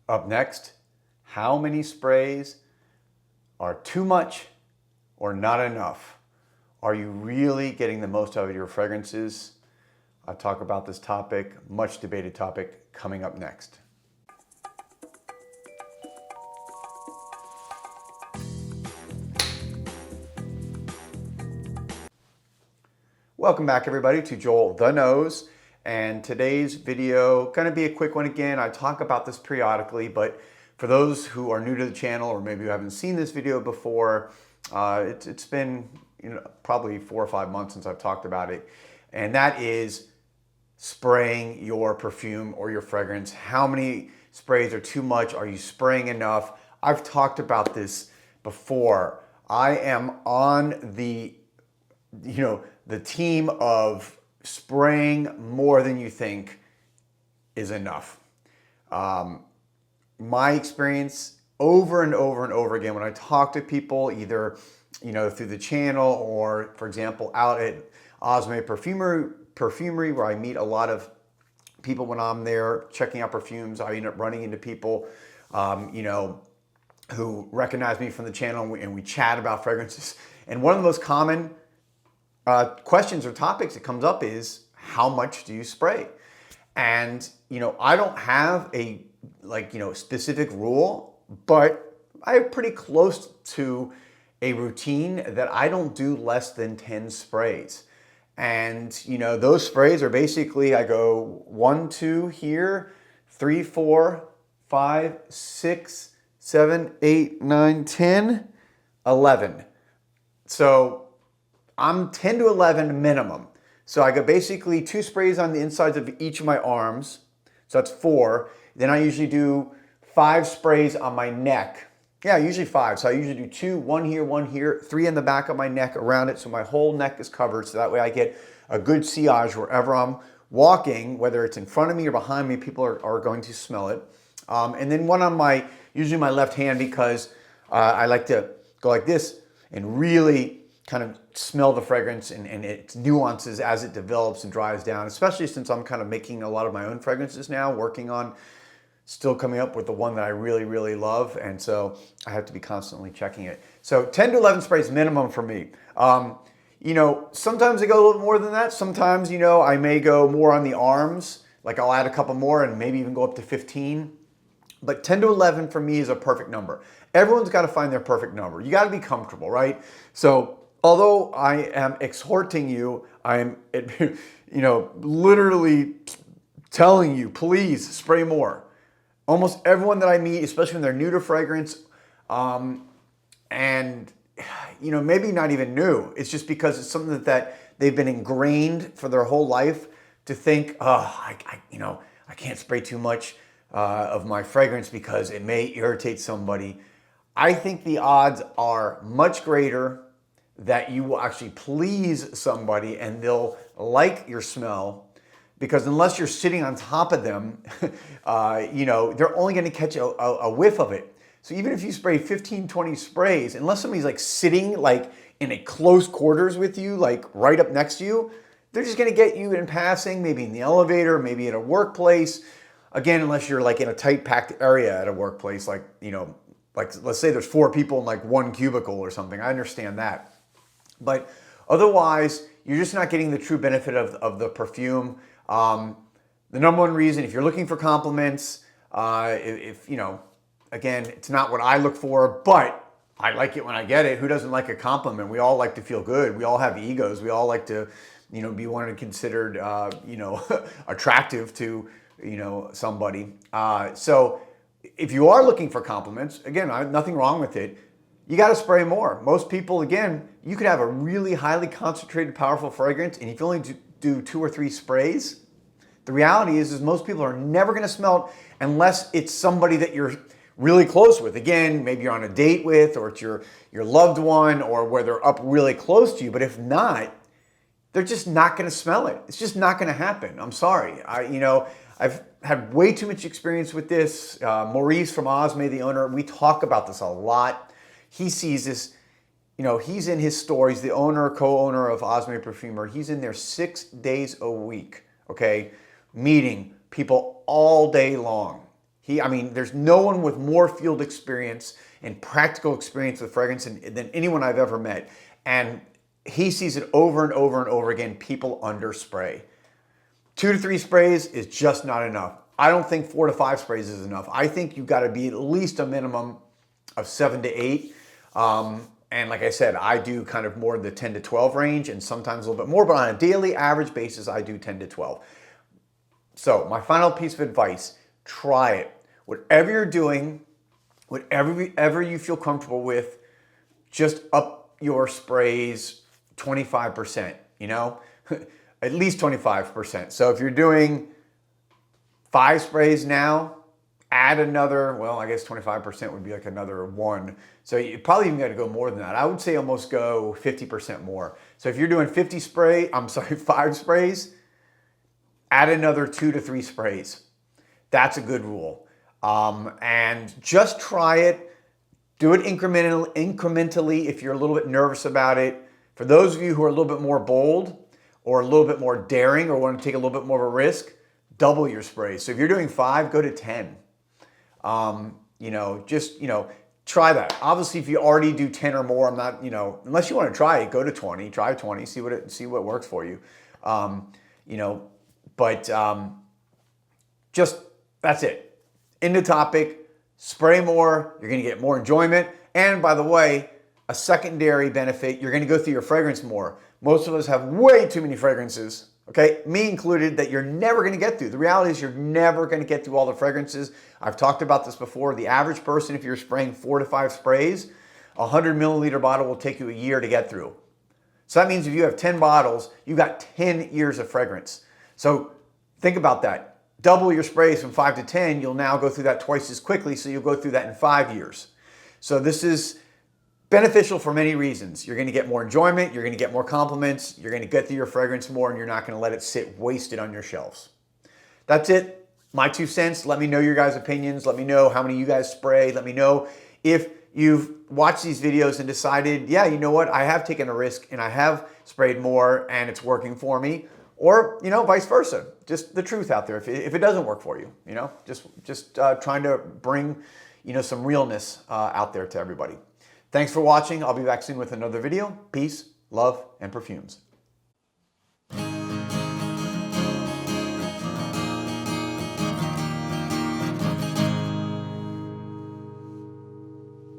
Up next, how many sprays are too much or not enough? Are you really getting the most out of your fragrances? I'll talk about this topic, much debated topic, coming up next. Welcome back everybody to Joel the Nose, and today's video going to be a quick one again. I talk about this periodically, but for those who are new to the channel or maybe you haven't seen this video before, it's been probably 4 or 5 months since I've talked about it, and that is spraying your perfume or your fragrance. How many sprays are too much? Are you spraying enough? I've talked about this before. I am on the team of spraying more than you think is enough. My experience over and over and over again when I talk to people, either through the channel or, for example, out at Osme Perfumery, where I meet a lot of people when I'm there checking out perfumes. I end up running into people, who recognize me from the channel, and we chat about fragrances. And one of the most common questions or topics that comes up is, how much do you spray? And I don't have a specific rule, but I have pretty close to a routine that I don't do less than 10 sprays. And those sprays are basically, I go 1, 2 here, 3, 4, 5, 6, 7, 8, 9, 10, 11. So I'm 10 to 11 minimum. So I go basically 2 sprays on the insides of each of my arms. So that's 4. Then I usually do 5 sprays on my neck. Yeah, usually 5. So I usually do 2, 1 here, 3 in the back of my neck around it. So my whole neck is covered. So that way I get a good sillage wherever I'm walking, whether it's in front of me or behind me, people are going to smell it. And then one on usually my left hand, because I like to go like this and really kind of smell the fragrance and its nuances as it develops and dries down, especially since I'm kind of making a lot of my own fragrances now, working on still coming up with the one that I really, really love. And so I have to be constantly checking it. So 10 to 11 sprays minimum for me. Sometimes I go a little more than that. Sometimes, I may go more on the arms, like I'll add a couple more and maybe even go up to 15. But 10 to 11 for me is a perfect number. Everyone's got to find their perfect number. You got to be comfortable, right? So although I am exhorting you, I am, literally telling you, please spray more. Almost everyone that I meet, especially when they're new to fragrance, and maybe not even new, it's just because it's something that they've been ingrained for their whole life to think, I can't spray too much of my fragrance because it may irritate somebody. I think the odds are much greater that you will actually please somebody and they'll like your smell, because unless you're sitting on top of them, they're only going to catch a whiff of it. So even if you spray 15, 20 sprays, unless somebody's like sitting like in a close quarters with you, like right up next to you, they're just going to get you in passing, maybe in the elevator, maybe at a workplace. Again, unless you're like in a tight packed area at a workplace, like let's say there's 4 people in like 1 cubicle or something. I understand that. But otherwise, you're just not getting the true benefit of the perfume. The number one reason, if you're looking for compliments, again, it's not what I look for, but I like it when I get it. Who doesn't like a compliment? We all like to feel good. We all have egos. We all like to, be wanted and considered, attractive to, somebody. So if you are looking for compliments, again, nothing wrong with it. You got to spray more. Most people, again, you could have a really highly concentrated, powerful fragrance, and if you only do 2 or 3 sprays, the reality is most people are never going to smell it unless it's somebody that you're really close with. Again, maybe you're on a date with, or it's your loved one, or where they're up really close to you. But if not, they're just not going to smell it. It's just not going to happen. I'm sorry. I've had way too much experience with this. Maurice from Osme, the owner, we talk about this a lot. He sees this, he's in his store. He's the owner, co-owner of Osme Perfumery. He's in there 6 days a week, okay, meeting people all day long. I mean, there's no one with more field experience and practical experience with fragrance than anyone I've ever met. And he sees it over and over and over again, people underspray. 2 to 3 sprays is just not enough. I don't think 4 to 5 sprays is enough. I think you've got to be at least a minimum of 7 to 8. And like I said, I do kind of more the 10 to 12 range and sometimes a little bit more, but on a daily average basis, I do 10 to 12. So my final piece of advice, try it. Whatever you're doing, whatever you feel comfortable with, just up your sprays 25%, you know, at least 25%. So if you're doing 5 sprays now, add another, well, I guess 25% would be like another 1. So you probably even got to go more than that. I would say almost go 50% more. So if you're doing 5 sprays, add another 2 to 3 sprays. That's a good rule. And just try it. Do it incrementally if you're a little bit nervous about it. For those of you who are a little bit more bold or a little bit more daring or want to take a little bit more of a risk, double your sprays. So if you're doing 5, go to 10. Try that. Obviously, if you already do 10 or more, I'm not, unless you want to try it, go to 20, try 20, see what works for you. Just, that's it. End of topic, spray more, you're going to get more enjoyment. And by the way, a secondary benefit, you're going to go through your fragrance more. Most of us have way too many fragrances, okay, me included, that you're never going to get through. The reality is you're never going to get through all the fragrances. I've talked about this before. The average person, if you're spraying 4 to 5 sprays, a 100 milliliter bottle will take you a year to get through. So that means if you have 10 bottles, you've got 10 years of fragrance. So think about that. Double your sprays from 5 to 10, you'll now go through that twice as quickly, so you'll go through that in 5 years. So this is beneficial for many reasons. You're going to get more enjoyment, you're going to get more compliments, you're going to get through your fragrance more, and you're not going to let it sit wasted on your shelves. That's it. My 2 cents. Let me know your guys' opinions. Let me know how many of you guys spray. Let me know if you've watched these videos and decided, yeah, you know what, I have taken a risk and I have sprayed more and it's working for me. Or, vice versa. Just the truth out there. If it doesn't work for you, just trying to bring, some realness out there to everybody. Thanks for watching. I'll be back soon with another video. Peace, love, and perfumes.